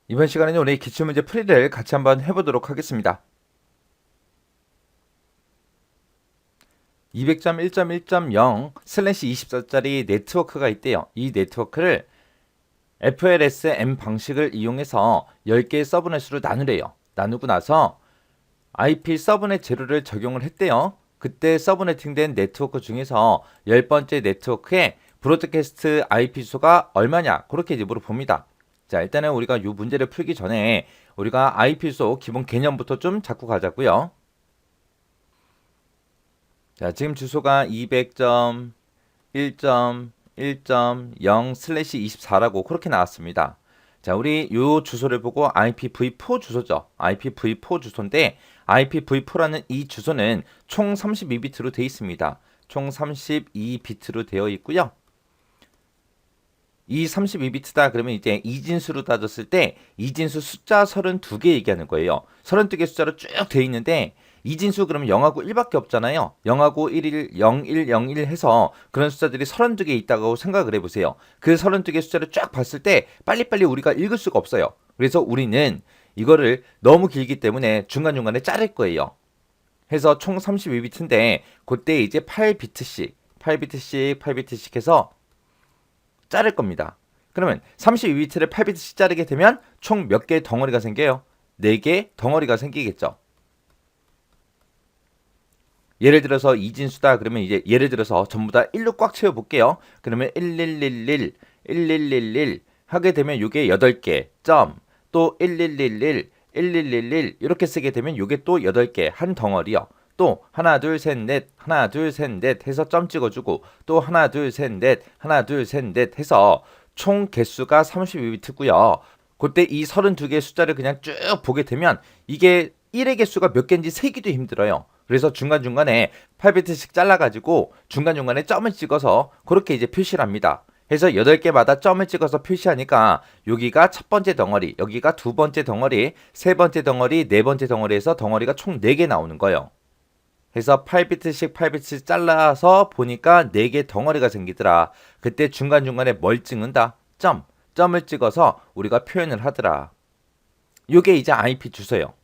이번 시간에는 우리 기출문제 풀이를 같이 한번 해보도록 하겠습니다. 200점 1.1.0 슬래시 24짜리 네트워크가 있대요. 이 네트워크를 FLSM 방식을 이용해서 10개의 서브넷으로 나누래요. 나누고 나서 IP 서브넷 제로를 적용을 했대요. 그때 서브네팅된 네트워크 중에서 10번째 네트워크의 브로드캐스트 IP 주소가 얼마냐 그렇게 이제 물어봅니다. 자, 일단은 우리가 이 문제를 풀기 전에 우리가 IP 주소 기본 개념부터 좀 잡고 가자고요. 자, 지금 주소가 200.1.1.0 슬래시 24라고 그렇게 나왔습니다. 자, 우리 요 주소를 보고 IPv4 주소죠. IPv4 주소인데 IPv4라는 이 주소는 총 32비트로 되어 있습니다. 총 32비트로 되어 있고요. 이 32비트다 그러면 이제 이진수로 따졌을 때 이진수 숫자 32개 얘기하는 거예요. 32개 숫자로 쭉 되어 있는데 이진수 그러면 0하고 1밖에 없잖아요. 0하고 1, 01, 01 해서 그런 숫자들이 32개 있다고 생각을 해보세요. 그 32개 숫자를 쫙 봤을 때 빨리빨리 우리가 읽을 수가 없어요. 그래서 우리는 이거를 너무 길기 때문에 중간중간에 자를 거예요. 해서 총 32비트인데 그때 이제 8비트씩 해서 자를 겁니다. 그러면 32비트를 8비트씩 자르게 되면 총 몇 개의 덩어리가 생겨요? 4개의 덩어리가 생기겠죠. 예를 들어서 이진수다 그러면 이제 예를 들어서 전부 다 1로 꽉 채워 볼게요. 그러면 1111 1111 하게 되면 이게 8개 점 또 1111 1111 이렇게 쓰게 되면 이게 또 8개 한 덩어리요. 또 하나 둘 셋 넷 하나 둘 셋 넷 해서 점 찍어주고 또 하나 둘 셋 넷 하나 둘 셋 넷 해서 총 개수가 32비트고요. 그때 이 32개의 숫자를 그냥 쭉 보게 되면 이게 1의 개수가 몇 개인지 세기도 힘들어요. 그래서 중간중간에 8비트씩 잘라가지고 중간중간에 점을 찍어서 그렇게 이제 표시를 합니다. 해서 8개마다 점을 찍어서 표시하니까 여기가 첫 번째 덩어리, 여기가 두 번째 덩어리, 세 번째 덩어리, 네 번째 덩어리에서 덩어리가 총 4개 나오는 거예요. 해서 8비트씩 잘라서 보니까 4개 덩어리가 생기더라. 그때 중간중간에 뭘 찍는다? 점을 찍어서 우리가 표현을 하더라. 요게 이제 IP 주소예요.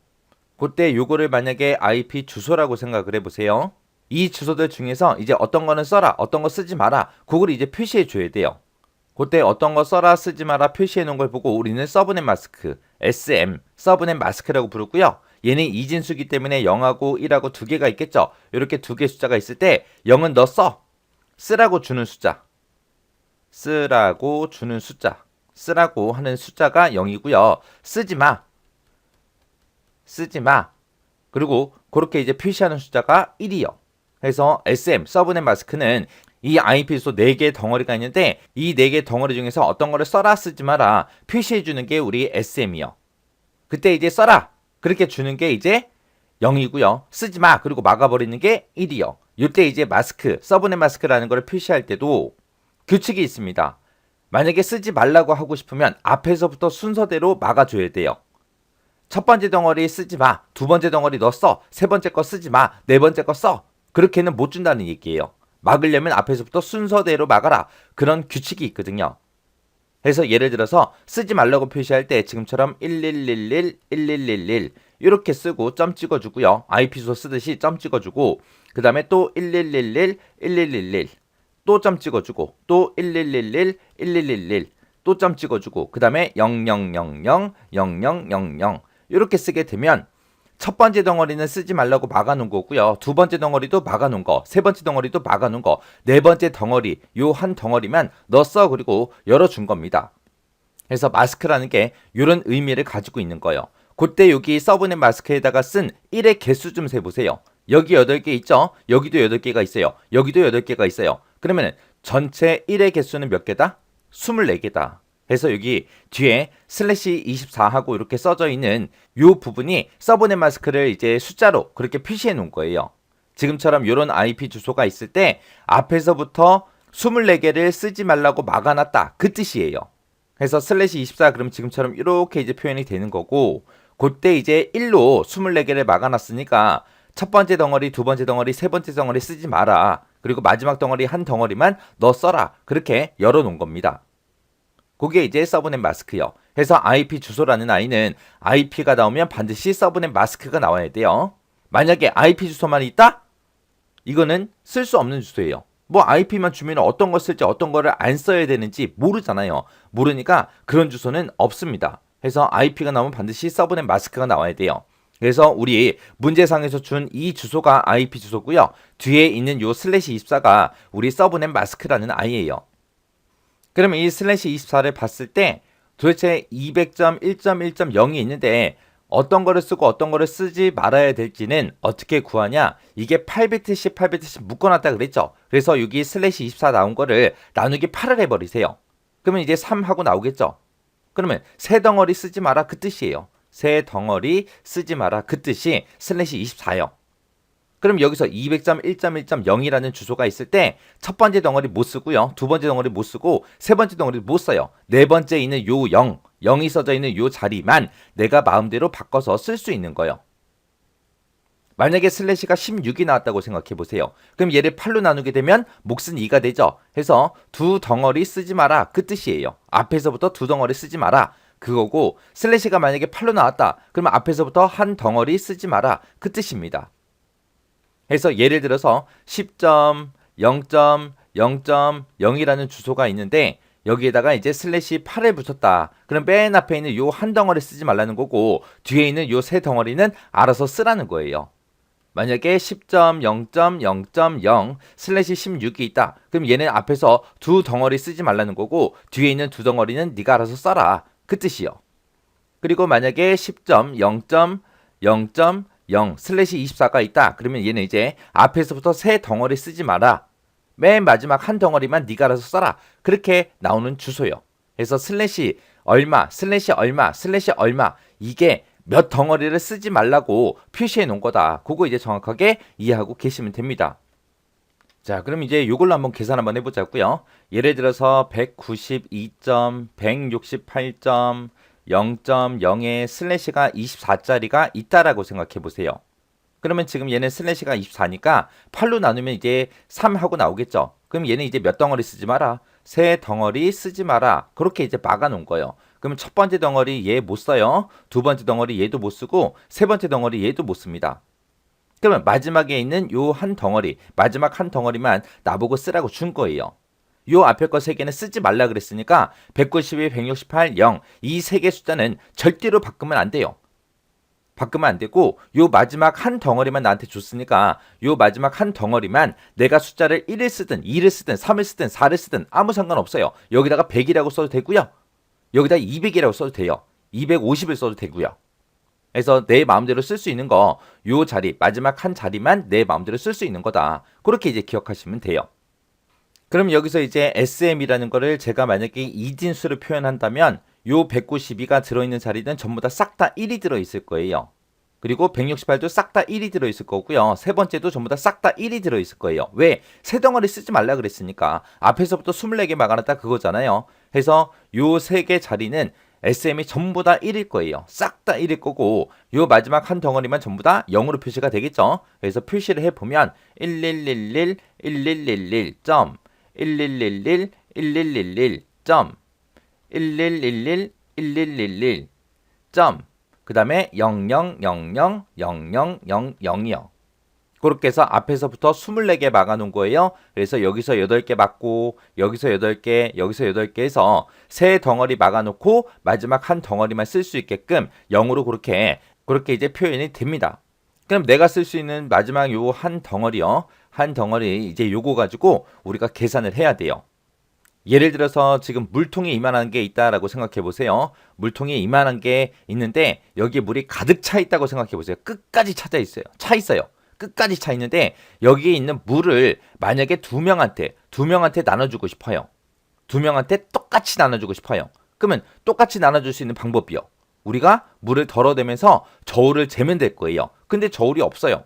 그때 요거를 만약에 IP 주소라고 생각을 해보세요. 이 주소들 중에서 이제 어떤 거는 써라, 어떤 거 쓰지 마라. 그걸 이제 표시해 줘야 돼요. 그때 어떤 거 써라, 쓰지 마라 표시해 놓은 걸 보고 우리는 서브넷 마스크, SM, 서브넷 마스크라고 부르고요. 얘는 이진수기 때문에 0하고 1하고 두 개가 있겠죠. 이렇게 두 개 숫자가 있을 때 0은 너 써. 쓰라고 주는 숫자. 쓰라고 주는 숫자. 쓰라고 하는 숫자가 0이고요. 쓰지 마. 쓰지 마. 그리고 그렇게 이제 표시하는 숫자가 1이요. 그래서 SM, 서브넷 마스크는 이 IP 주소 4개 덩어리가 있는데 이 4개 덩어리 중에서 어떤 거를 써라 쓰지 마라 표시해 주는 게 우리 SM이요. 그때 이제 써라 그렇게 주는 게 이제 0이고요. 쓰지 마 그리고 막아버리는 게 1이요. 이때 이제 마스크, 서브넷 마스크라는 걸 표시할 때도 규칙이 있습니다. 만약에 쓰지 말라고 하고 싶으면 앞에서부터 순서대로 막아줘야 돼요. 첫 번째 덩어리 쓰지 마. 두 번째 덩어리 너 써. 세 번째 거 쓰지 마. 네 번째 거 써. 그렇게는 못 준다는 얘기예요. 막으려면 앞에서부터 순서대로 막아라. 그런 규칙이 있거든요. 그래서 예를 들어서 쓰지 말라고 표시할 때 지금처럼 1111, 1111 이렇게 쓰고 점 찍어주고요. IP 주소 쓰듯이 점 찍어주고 그 다음에 또 1111, 1111 또 점 찍어주고 또 1111, 1111 또 점 찍어주고 그 다음에 0000, 0000 이렇게 쓰게 되면 첫 번째 덩어리는 쓰지 말라고 막아놓은 거고요. 두 번째 덩어리도 막아놓은 거, 세 번째 덩어리도 막아놓은 거, 네 번째 덩어리, 요 한 덩어리만 넣었어 그리고 열어준 겁니다. 그래서 마스크라는 게 이런 의미를 가지고 있는 거예요. 그때 여기 서브넷 마스크에다가 쓴 1의 개수 좀 세보세요. 여기 8개 있죠? 여기도 8개가 있어요. 여기도 8개가 있어요. 그러면 전체 1의 개수는 몇 개다? 24개다. 그래서 여기 뒤에 슬래시 24하고 이렇게 써져 있는 이 부분이 서브넷 마스크를 이제 숫자로 그렇게 표시해 놓은 거예요. 지금처럼 이런 IP 주소가 있을 때 앞에서부터 24개를 쓰지 말라고 막아놨다. 그 뜻이에요. 그래서 슬래시 24 그럼 지금처럼 이렇게 이제 표현이 되는 거고 그때 이제 1로 24개를 막아놨으니까 첫 번째 덩어리, 두 번째 덩어리, 세 번째 덩어리 쓰지 마라. 그리고 마지막 덩어리 한 덩어리만 너 써라. 그렇게 열어놓은 겁니다. 그게 이제 서브넷 마스크요. 그래서 IP 주소라는 아이는 IP가 나오면 반드시 서브넷 마스크가 나와야 돼요. 만약에 IP 주소만 있다? 이거는 쓸 수 없는 주소예요. 뭐 IP만 주면 어떤 걸 쓸지 어떤 거를 안 써야 되는지 모르잖아요. 모르니까 그런 주소는 없습니다. 그래서 IP가 나오면 반드시 서브넷 마스크가 나와야 돼요. 그래서 우리 문제상에서 준 이 주소가 IP 주소고요. 뒤에 있는 요 슬래시 24가 우리 서브넷 마스크라는 아이예요. 그러면 이 슬래시 24를 봤을 때 도대체 200.1.1.0이 있는데 어떤 거를 쓰고 어떤 거를 쓰지 말아야 될지는 어떻게 구하냐? 이게 8비트씩 8비트씩 묶어놨다 그랬죠? 그래서 여기 슬래시 24 나온 거를 나누기 8을 해버리세요. 그러면 이제 3 하고 나오겠죠? 그러면 새 덩어리 쓰지 마라 그 뜻이에요. 새 덩어리 쓰지 마라 그 뜻이 슬래시 24요. 그럼 여기서 200.1.1.0이라는 주소가 있을 때 첫 번째 덩어리 못 쓰고요. 두 번째 덩어리 못 쓰고 세 번째 덩어리 못 써요. 네 번째 있는 요 0, 0이 써져 있는 요 자리만 내가 마음대로 바꿔서 쓸 수 있는 거예요. 만약에 슬래시가 16이 나왔다고 생각해 보세요. 그럼 얘를 8로 나누게 되면 몫은 2가 되죠. 해서 두 덩어리 쓰지 마라 그 뜻이에요. 앞에서부터 두 덩어리 쓰지 마라 그거고 슬래시가 만약에 8로 나왔다. 그러면 앞에서부터 한 덩어리 쓰지 마라 그 뜻입니다. 해서 예를 들어서 10.0.0.0이라는 주소가 있는데 여기에다가 이제 슬래시 8을 붙였다. 그럼 맨 앞에 있는 요 한 덩어리 쓰지 말라는 거고 뒤에 있는 요 세 덩어리는 알아서 쓰라는 거예요. 만약에 10.0.0.0 슬래시 16이 있다. 그럼 얘는 앞에서 두 덩어리 쓰지 말라는 거고 뒤에 있는 두 덩어리는 네가 알아서 써라. 그 뜻이요. 그리고 만약에 10.0.0.0 슬래시 24가 있다. 그러면 얘는 이제 앞에서부터 세 덩어리 쓰지 마라. 맨 마지막 한 덩어리만 네가 알아서 써라. 그렇게 나오는 주소요. 그래서 슬래시 얼마, 슬래시 얼마, 슬래시 얼마 이게 몇 덩어리를 쓰지 말라고 표시해 놓은 거다. 그거 이제 정확하게 이해하고 계시면 됩니다. 자, 그럼 이제 이걸로 한번 계산 한번 해보자고요. 예를 들어서 192.168.0.0에 슬래시가 24짜리가 있다라고 생각해 보세요. 그러면 지금 얘는 슬래시가 24니까 8로 나누면 이제 3하고 나오겠죠. 그럼 얘는 이제 몇 덩어리 쓰지 마라. 세 덩어리 쓰지 마라. 그렇게 이제 막아 놓은 거예요. 그러면 첫 번째 덩어리 얘 못 써요. 두 번째 덩어리 얘도 못 쓰고 세 번째 덩어리 얘도 못 씁니다. 그러면 마지막에 있는 요 한 덩어리, 마지막 한 덩어리만 나보고 쓰라고 준 거예요. 요 앞에 거 세 개는 쓰지 말라 그랬으니까 192, 168, 0 이 세 개 숫자는 절대로 바꾸면 안 돼요. 바꾸면 안 되고 요 마지막 한 덩어리만 나한테 줬으니까 요 마지막 한 덩어리만 내가 숫자를 1을 쓰든 2를 쓰든 3을 쓰든 4를 쓰든 아무 상관없어요. 여기다가 100이라고 써도 되고요. 여기다 200이라고 써도 돼요. 250을 써도 되고요. 그래서 내 마음대로 쓸 수 있는 거 요 자리 마지막 한 자리만 내 마음대로 쓸 수 있는 거다. 그렇게 이제 기억하시면 돼요. 그럼 여기서 이제 SM이라는 거를 제가 만약에 이진수를 표현한다면 요 192가 들어있는 자리는 전부 다 싹 다 1이 들어있을 거예요. 그리고 168도 싹 다 1이 들어있을 거고요. 세 번째도 전부 다 싹 다 1이 들어있을 거예요. 왜? 세 덩어리 쓰지 말라 그랬으니까. 앞에서부터 24개 막아놨다 그거잖아요. 해서 요 세 개 자리는 SM이 전부 다 1일 거예요. 싹 다 1일 거고 요 마지막 한 덩어리만 전부 다 0으로 표시가 되겠죠. 그래서 표시를 해보면 1111 1111 점 1111 1111 점 1111 1111 점 그 다음에 00000000이요. 그렇게 해서 앞에서부터 24개 막아놓은 거예요. 그래서 여기서 8개 막고 여기서 8개 여기서 8개 해서 세 덩어리 막아놓고 마지막 한 덩어리만 쓸 수 있게끔 0으로 그렇게 이제 표현이 됩니다. 그럼 내가 쓸 수 있는 마지막 요 한 덩어리요. 한 덩어리 이제 요거 가지고 우리가 계산을 해야 돼요. 예를 들어서 지금 물통이 이만한 게 있다라고 생각해 보세요. 물통이 이만한 게 있는데 여기에 물이 가득 차 있다고 생각해 보세요. 끝까지 차 있어요. 끝까지 차 있는데 여기에 있는 물을 만약에 두 명한테 나눠주고 싶어요. 두 명한테 똑같이 나눠주고 싶어요. 그러면 똑같이 나눠줄 수 있는 방법이요. 우리가 물을 덜어대면서 저울을 재면 될 거예요. 근데 저울이 없어요.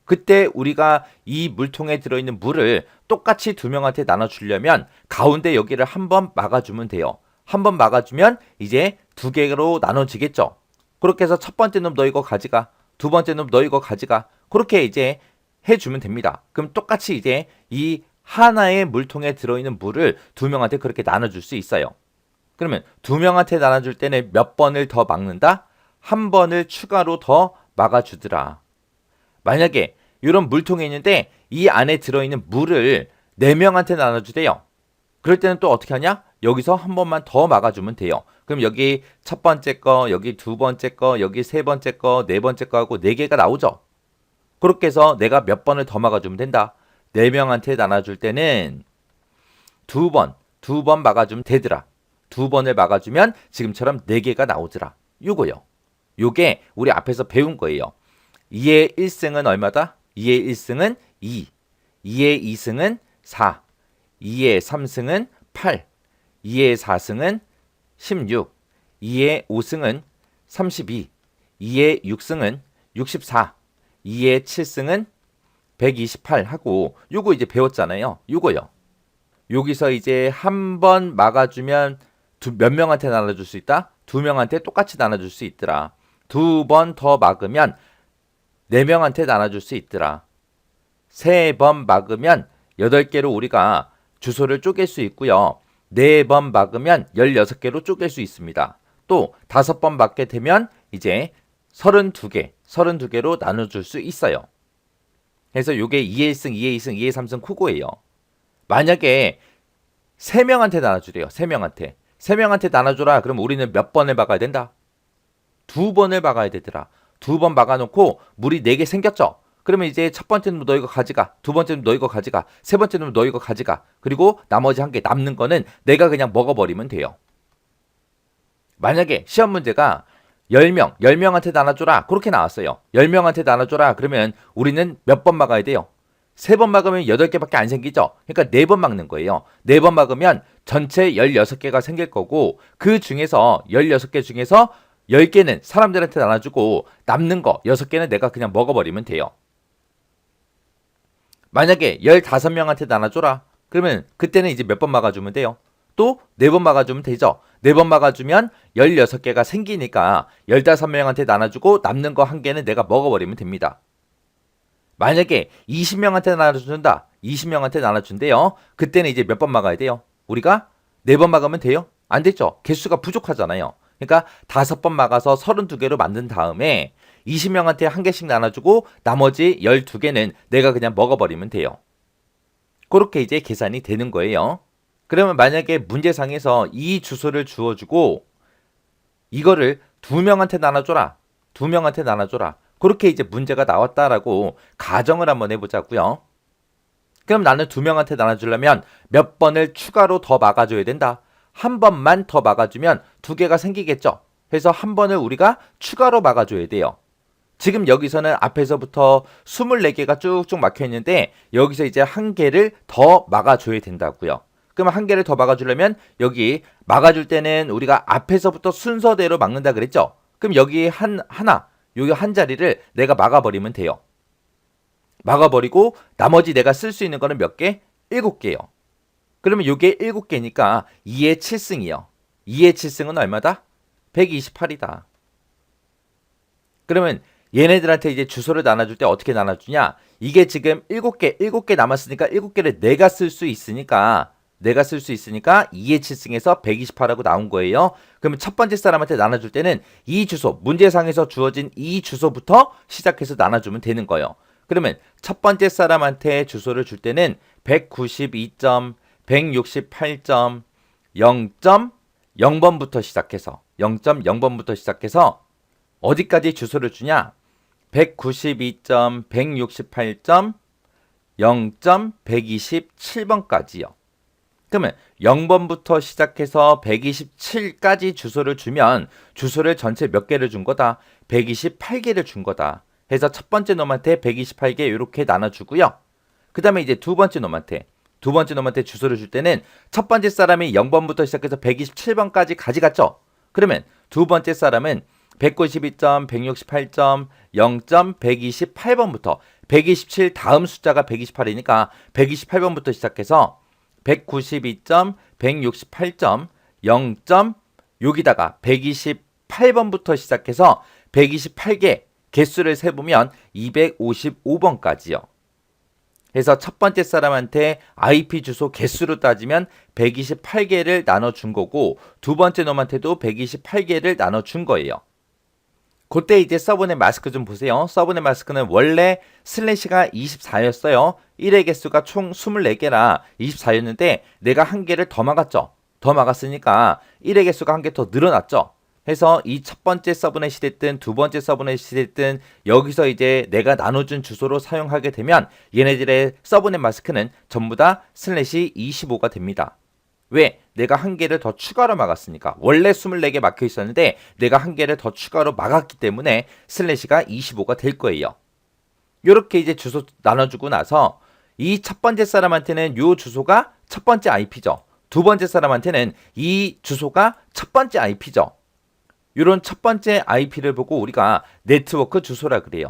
그때 우리가 이 물통에 들어있는 물을 똑같이 두 명한테 나눠주려면 가운데 여기를 한번 막아주면 돼요. 한번 막아주면 이제 두 개로 나눠지겠죠. 그렇게 해서 첫 번째 놈 너 이거 가져가. 두 번째 놈 너 이거 가져가. 그렇게 이제 해주면 됩니다. 그럼 똑같이 이제 이 하나의 물통에 들어있는 물을 두 명한테 그렇게 나눠줄 수 있어요. 그러면 두 명한테 나눠줄 때는 몇 번을 더 막는다? 한 번을 추가로 더 막아주더라. 만약에 이런 물통이 있는데 이 안에 들어있는 물을 네 명한테 나눠주대요. 그럴 때는 또 어떻게 하냐? 여기서 한 번만 더 막아주면 돼요. 그럼 여기 첫 번째 거, 여기 두 번째 거, 여기 세 번째 거, 네 번째 거 하고 네 개가 나오죠. 그렇게 해서 내가 몇 번을 더 막아주면 된다. 네 명한테 나눠줄 때는 두 번 막아주면 되더라. 두 번을 막아주면 지금처럼 네 개가 나오더라. 요거요. 요게 우리 앞에서 배운 거예요. 2의 1승은 얼마다? 2의 1승은 2, 2의 2승은 4, 2의 3승은 8, 2의 4승은 16, 2의 5승은 32, 2의 6승은 64, 2의 7승은 128 하고 요거 이제 배웠잖아요. 요거요. 여기서 이제 한 번 막아주면 몇 명한테 나눠줄 수 있다? 두 명한테 똑같이 나눠줄 수 있더라. 두 번 더 막으면 네 명한테 나눠줄 수 있더라. 세 번 막으면 8개로 우리가 주소를 쪼갤 수 있고요. 네 번 막으면 16개로 쪼갤 수 있습니다. 또 5번 막게 되면 이제 32개로 나눠줄 수 있어요. 그래서 요게 2의 1승, 2의 2승, 2의 3승 쿠고예요. 만약에 3명한테 나눠주래요. 3명한테. 3명한테 나눠줘라. 그럼 우리는 몇 번을 막아야 된다? 2번을 막아야 되더라. 2번 막아놓고 물이 4개 생겼죠? 그러면 이제 첫 번째는 너 이거 가져가. 두 번째는 너 이거 가져가. 세 번째는 너 이거 가져가. 그리고 나머지 한 개 남는 거는 내가 그냥 먹어버리면 돼요. 만약에 시험 문제가 10명한테 나눠줘라. 그렇게 나왔어요. 10명한테 나눠줘라. 그러면 우리는 몇 번 막아야 돼요? 3번 막으면 8개밖에 안 생기죠? 그러니까 4번 막는 거예요. 4번 막으면 전체 16개가 생길 거고 그 중에서 16개 중에서 10개는 사람들한테 나눠주고 남는 거 6개는 내가 그냥 먹어버리면 돼요. 만약에 15명한테 나눠줘라. 그러면 그때는 이제 몇 번 막아주면 돼요? 또 4번 막아주면 되죠. 4번 막아주면 16개가 생기니까 15명한테 나눠주고 남는 거 1개는 내가 먹어버리면 됩니다. 만약에 20명한테 나눠준다. 20명한테 나눠준대요. 그때는 이제 몇 번 막아야 돼요? 우리가 4번 막으면 돼요? 안 되죠. 개수가 부족하잖아요. 그러니까 5번 막아서 32개로 만든 다음에 20명한테 1개씩 나눠주고 나머지 12개는 내가 그냥 먹어버리면 돼요. 그렇게 이제 계산이 되는 거예요. 그러면 만약에 문제상에서 이 주소를 주어주고 이거를 2명한테 나눠줘라. 2명한테 나눠줘라. 그렇게 이제 문제가 나왔다라고 가정을 한번 해보자고요. 그럼 나는 2명한테 나눠주려면 몇 번을 추가로 더 막아줘야 된다. 한 번만 더 막아주면 2개가 생기겠죠. 그래서 한 번을 우리가 추가로 막아줘야 돼요. 지금 여기서는 앞에서부터 24개가 쭉쭉 막혀 있는데 여기서 이제 1개를 더 막아줘야 된다고요. 그럼 1개를 더 막아주려면 여기 막아줄 때는 우리가 앞에서부터 순서대로 막는다 그랬죠. 그럼 여기 여기 한 자리를 내가 막아버리면 돼요. 막아버리고 나머지 내가 쓸 수 있는 거는 몇 개? 7개요. 그러면 이게 7개니까 2의 7승이요. 2의 7승은 얼마다? 128이다. 그러면 얘네들한테 이제 주소를 나눠줄 때 어떻게 나눠주냐? 이게 지금 7개 남았으니까 7개를 내가 쓸 수 있으니까 2의 7승에서 128하고 나온 거예요. 그러면 첫 번째 사람한테 나눠줄 때는 이 주소, 문제상에서 주어진 이 주소부터 시작해서 나눠주면 되는 거예요. 그러면 첫 번째 사람한테 주소를 줄 때는 192점, 168점, 0.0번부터 시작해서 0.0번부터 시작해서 어디까지 주소를 주냐? 192점, 168점, 0.127번까지요. 그러면 0번부터 시작해서 127까지 주소를 주면 주소를 전체 몇 개를 준 거다? 128개를 준 거다. 해서 첫 번째 놈한테 128개 이렇게 나눠주고요. 그 다음에 이제 두 번째 놈한테 주소를 줄 때는 첫 번째 사람이 0번부터 시작해서 127번까지 가져갔죠. 그러면 두 번째 사람은 192점, 168점, 0.128번부터 127 다음 숫자가 128이니까 128번부터 시작해서 192점, 168점, 0. 여기다가 128번부터 시작해서 128개 개수를 세보면 255번까지요. 그래서 첫 번째 사람한테 IP 주소 개수로 따지면 128개를 나눠준 거고 두 번째 놈한테도 128개를 나눠준 거예요. 그때 이제 서브넷 마스크 좀 보세요. 서브넷 마스크는 원래 슬래시가 24였어요. 1의 개수가 총 24개라 24였는데 내가 한 개를 더 막았죠. 더 막았으니까 1의 개수가 한 개 더 늘어났죠. 해서 이 첫 번째 서브넷이 됐든 두 번째 서브넷이 됐든 여기서 이제 내가 나눠준 주소로 사용하게 되면 얘네들의 서브넷 마스크는 전부 다 슬래시 25가 됩니다. 왜? 내가 한 개를 더 추가로 막았으니까. 원래 24개 막혀 있었는데 내가 한 개를 더 추가로 막았기 때문에 슬래시가 25가 될 거예요. 이렇게 이제 주소 나눠주고 나서 이 첫 번째 사람한테는 이 주소가 첫 번째 IP죠. 두 번째 사람한테는 이 주소가 첫 번째 IP죠. 이런 첫 번째 IP를 보고 우리가 네트워크 주소라 그래요.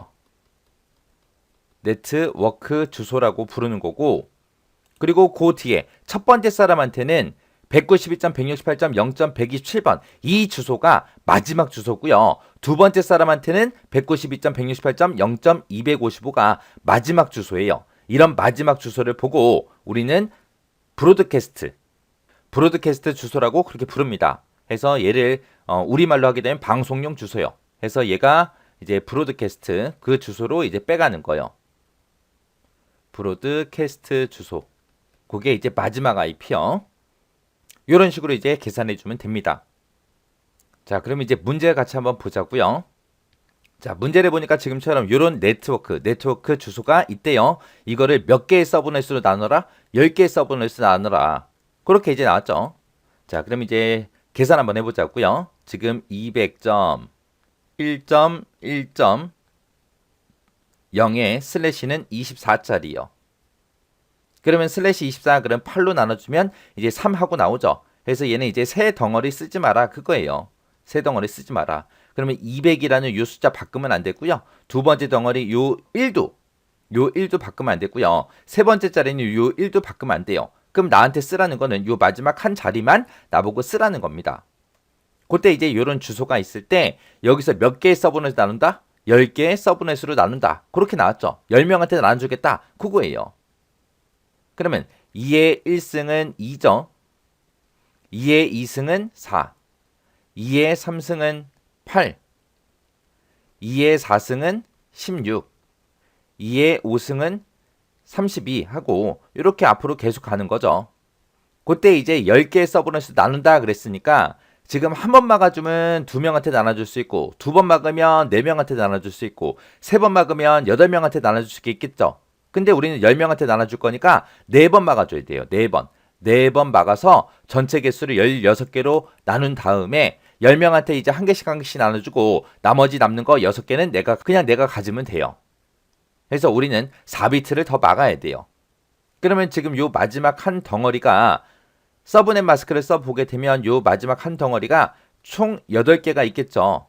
네트워크 주소라고 부르는 거고, 그리고 그 뒤에 첫 번째 사람한테는 192.168.0.127번 이 주소가 마지막 주소고요. 두 번째 사람한테는 192.168.0.255가 마지막 주소예요. 이런 마지막 주소를 보고 우리는 브로드캐스트 주소라고 그렇게 부릅니다. 해서 얘를 우리말로 하게 되면 방송용 주소요. 해서 얘가 이제 브로드캐스트 그 주소로 이제 빼가는 거예요. 브로드캐스트 주소. 그게 이제 마지막 IP요. 이런 식으로 이제 계산해 주면 됩니다. 자, 그럼 이제 문제 같이 한번 보자고요. 자, 문제를 보니까 지금처럼 이런 네트워크 주소가 있대요. 이거를 몇 개의 서브넷으로 나눠라? 10개의 서브넷으로 나눠라. 그렇게 이제 나왔죠. 자, 그럼 이제 계산 한번 해보자고요. 지금 200.1.1.0의 슬래시는 24짜리요. 그러면 슬래시 24 그럼 8로 나눠주면 이제 3하고 나오죠. 그래서 얘는 이제 새 덩어리 쓰지 마라 그거예요. 새 덩어리 쓰지 마라. 그러면 200이라는 요 숫자 바꾸면 안 되고요. 두 번째 덩어리 요 1도 바꾸면 안 되고요. 세 번째 자리는 요 1도 바꾸면 안 돼요. 그럼 나한테 쓰라는 거는 요 마지막 한 자리만 나보고 쓰라는 겁니다. 그때 이제 요런 주소가 있을 때 여기서 몇 개의 서브넷을 나눈다? 10개의 서브넷으로 나눈다. 그렇게 나왔죠. 10명한테 나눠주겠다. 그거예요. 그러면 2의 1승은 2죠. 2의 2승은 4. 2의 3승은 8. 2의 4승은 16. 2의 5승은 32 하고 이렇게 앞으로 계속 가는 거죠. 그때 이제 10개의 서브넷을 나눈다 그랬으니까 지금 한 번 막아주면 2명한테 나눠줄 수 있고 두 번 막으면 4명한테 나눠줄 수 있고 세 번 막으면 8명한테 나눠줄 수 있겠죠. 근데 우리는 10명한테 나눠줄 거니까 4번 막아줘야 돼요. 4번. 4번 막아서 전체 개수를 16개로 나눈 다음에 10명한테 이제 한 개씩 나눠주고 나머지 남는 거 6개는 내가 가지면 돼요. 그래서 우리는 4비트를 더 막아야 돼요. 그러면 지금 요 마지막 한 덩어리가 서브넷 마스크를 써보게 되면 요 마지막 한 덩어리가 총 8개가 있겠죠.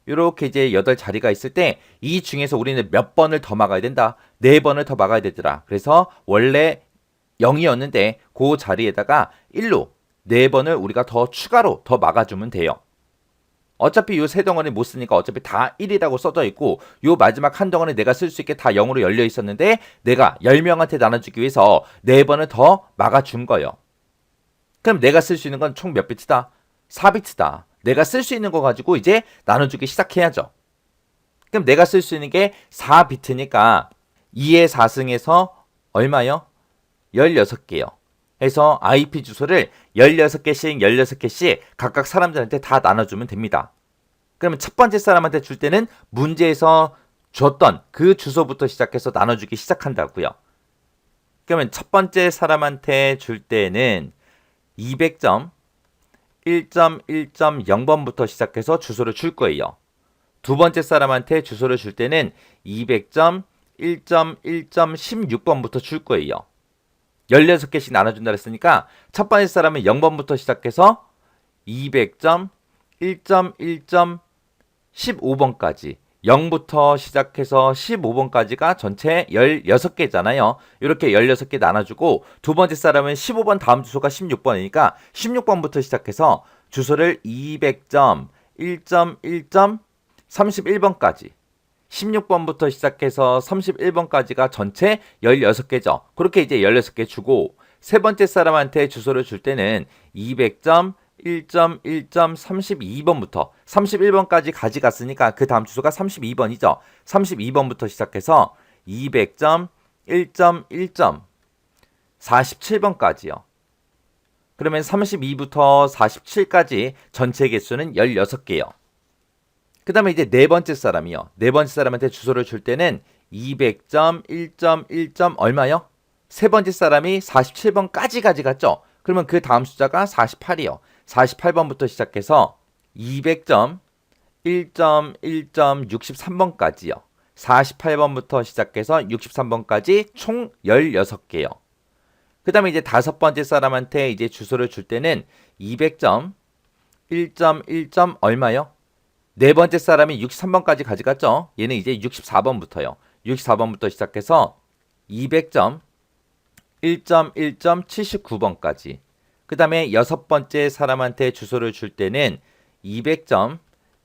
이렇게 이제 8자리가 있을 때 이 중에서 우리는 몇 번을 더 막아야 된다. 4번을 더 막아야 되더라. 그래서 원래 0이었는데 그 자리에다가 1로 4번을 우리가 더 추가로 더 막아주면 돼요. 어차피 요 세 덩어리 못 쓰니까 어차피 다 1이라고 써져 있고 요 마지막 한 덩어리 내가 쓸 수 있게 다 0으로 열려 있었는데 내가 10명한테 나눠주기 위해서 4번을 더 막아준 거예요. 그럼 내가 쓸 수 있는 건 총 몇 비트다? 4비트다. 내가 쓸 수 있는 거 가지고 이제 나눠주기 시작해야죠. 그럼 내가 쓸 수 있는 게 4비트니까 2의 4승에서 얼마요? 16개요. 해서 IP 주소를 16개씩 각각 사람들한테 다 나눠주면 됩니다. 그러면 첫 번째 사람한테 줄 때는 문제에서 줬던 그 주소부터 시작해서 나눠주기 시작한다고요. 그러면 첫 번째 사람한테 줄 때는 200.1.1.0번부터 시작해서 주소를 줄 거예요. 두 번째 사람한테 주소를 줄 때는 200.1.1.16번부터 줄 거예요. 16개씩 나눠준다 그랬으니까 첫 번째 사람은 0번부터 시작해서 200.1.1.15번까지 0부터 시작해서 15번까지가 전체 16개잖아요. 이렇게 16개 나눠주고 두 번째 사람은 15번 다음 주소가 16번이니까 16번부터 시작해서 주소를 200.1.1.31번까지 16번부터 시작해서 31번까지가 전체 16개죠. 그렇게 이제 16개 주고 세 번째 사람한테 주소를 줄 때는 200점, 1점, 1점, 32번부터 31번까지 가져갔으니까 그 다음 주소가 32번이죠. 32번부터 시작해서 200점, 1점, 1점, 47번까지요. 그러면 32부터 47까지 전체 개수는 16개요. 그 다음에 이제 네 번째 사람이요. 네 번째 사람한테 주소를 줄 때는 200점, 1점, 1점 얼마요? 세 번째 사람이 47번까지 가져갔죠. 그러면 그 다음 숫자가 48이요. 48번부터 시작해서 200점, 1점, 1점, 63번까지요. 48번부터 시작해서 63번까지 총 16개요. 그 다음에 이제 다섯 번째 사람한테 이제 주소를 줄 때는 200점, 1점, 1점 얼마요? 네 번째 사람이 63번까지 가져갔죠. 얘는 이제 64번부터요. 64번부터 시작해서 200점, 1점, 1점, 79번까지. 그 다음에 여섯 번째 사람한테 주소를 줄 때는 200점,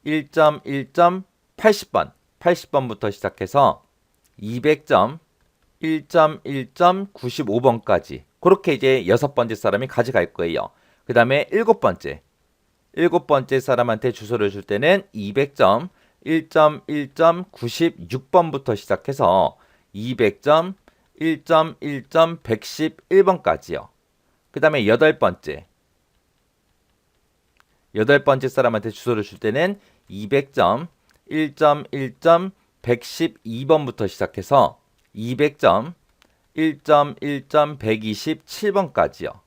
1점, 1점, 80번. 80번부터 시작해서 200점, 1점, 1점, 95번까지. 그렇게 이제 여섯 번째 사람이 가져갈 거예요. 그 다음에 일곱 번째 사람한테 주소를 줄 때는 200점, 1점, 1점, 96번부터 시작해서 200점, 1점, 1점, 111번까지요. 그 다음에 여덟 번째 사람한테 주소를 줄 때는 200점, 1점, 1점, 112번부터 시작해서 200점, 1점, 1점, 127번까지요.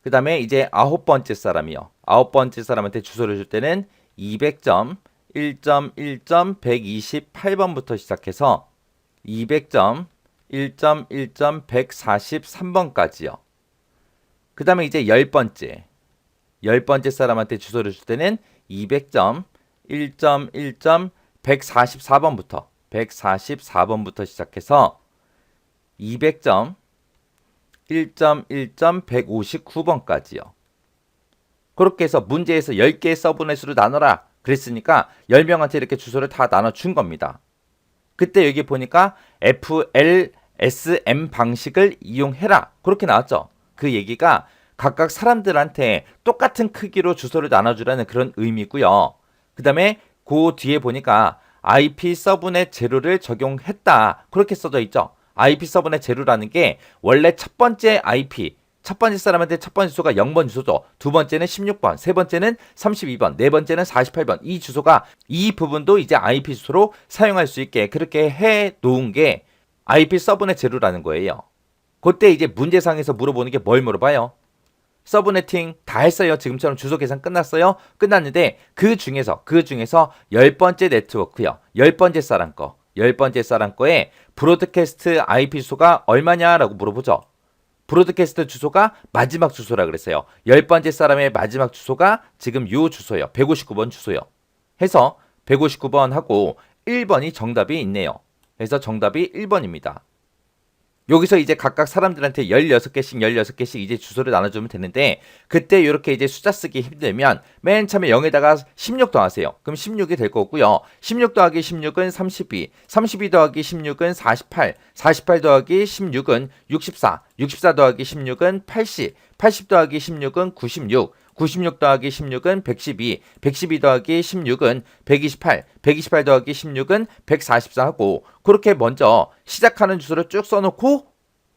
그 다음에 이제 아홉 번째 사람이요. 아홉 번째 사람한테 주소를 줄 때는 200점, 1점, 1점, 128번부터 시작해서 200점, 1점, 1점, 143번까지요. 그 다음에 이제 열 번째 사람한테 주소를 줄 때는 200점, 1점, 1점, 144번부터 시작해서 200점, 1점, 1점, 159번까지요. 그렇게 해서 문제에서 10개의 서브넷 수로 나눠라 그랬으니까 10명한테 이렇게 주소를 다 나눠준 겁니다. 그때 여기 보니까 FLSM 방식을 이용해라 그렇게 나왔죠. 그 얘기가 각각 사람들한테 똑같은 크기로 주소를 나눠주라는 그런 의미고요. 그 다음에 그 뒤에 보니까 IP 서브넷 제로를 적용했다 그렇게 써져 있죠. IP 서브넷 제로라는 게 원래 첫 번째 사람한테 첫 번째 주소가 0번 주소죠. 두 번째는 16번, 세 번째는 32번, 네 번째는 48번. 이 주소가 이 부분도 이제 IP 주소로 사용할 수 있게 그렇게 해 놓은 게 IP 서브넷 제로라는 거예요. 그때 이제 문제상에서 물어보는 게 뭘 물어봐요? 서브네팅 다 했어요. 지금처럼 주소 계산 끝났어요. 끝났는데 그 중에서 10번째 네트워크요. 10번째 사람 거에 브로드캐스트 IP 주소가 얼마냐라고 물어보죠. 브로드캐스트 주소가 마지막 주소라 그랬어요. 10번째 사람의 마지막 주소가 지금 요 주소예요. 159번 주소요. 해서 159번 하고 1번이 정답이 있네요. 그래서 정답이 1번입니다. 여기서 이제 각각 사람들한테 16개씩 이제 주소를 나눠주면 되는데 그때 이렇게 이제 숫자 쓰기 힘들면 맨 처음에 0에다가 16 더하세요. 그럼 16이 될 거고요. 16 더하기 16은 32, 32 더하기 16은 48, 48 더하기 16은 64, 64 더하기 16은 80, 80 더하기 16은 96, 96 더하기 16은 112, 112 더하기 16은 128, 128 더하기 16은 144 하고 그렇게 먼저 시작하는 주소를 쭉 써놓고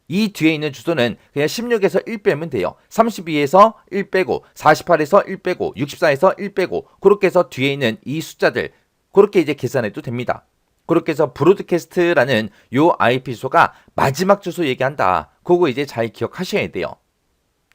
이 뒤에 있는 주소는 그냥 16에서 1 빼면 돼요. 32에서 1 빼고 48에서 1 빼고 64에서 1 빼고 그렇게 해서 뒤에 있는 이 숫자들 그렇게 이제 계산해도 됩니다. 그렇게 해서 브로드캐스트라는 요 IP 주소가 마지막 주소 얘기한다. 그거 이제 잘 기억하셔야 돼요.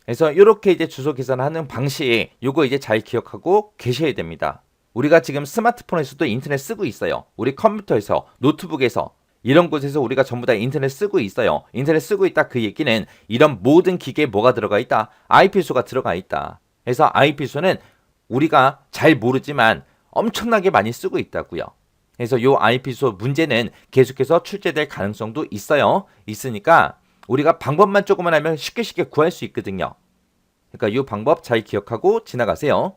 그래서 이렇게 이제 주소 계산하는 방식 요거 이제 잘 기억하고 계셔야 됩니다. 우리가 지금 스마트폰에서도 인터넷 쓰고 있어요. 우리 컴퓨터에서, 노트북에서 이런 곳에서 우리가 전부 다 인터넷 쓰고 있어요. 인터넷 쓰고 있다 그 얘기는 이런 모든 기계에 뭐가 들어가 있다? IP 주소가 들어가 있다. 그래서 IP 주소는 우리가 잘 모르지만 엄청나게 많이 쓰고 있다고요. 그래서 요 IP 주소 문제는 계속해서 출제될 가능성도 있으니까 우리가 방법만 조금만 알면 쉽게 구할 수 있거든요. 그러니까 이 방법 잘 기억하고 지나가세요.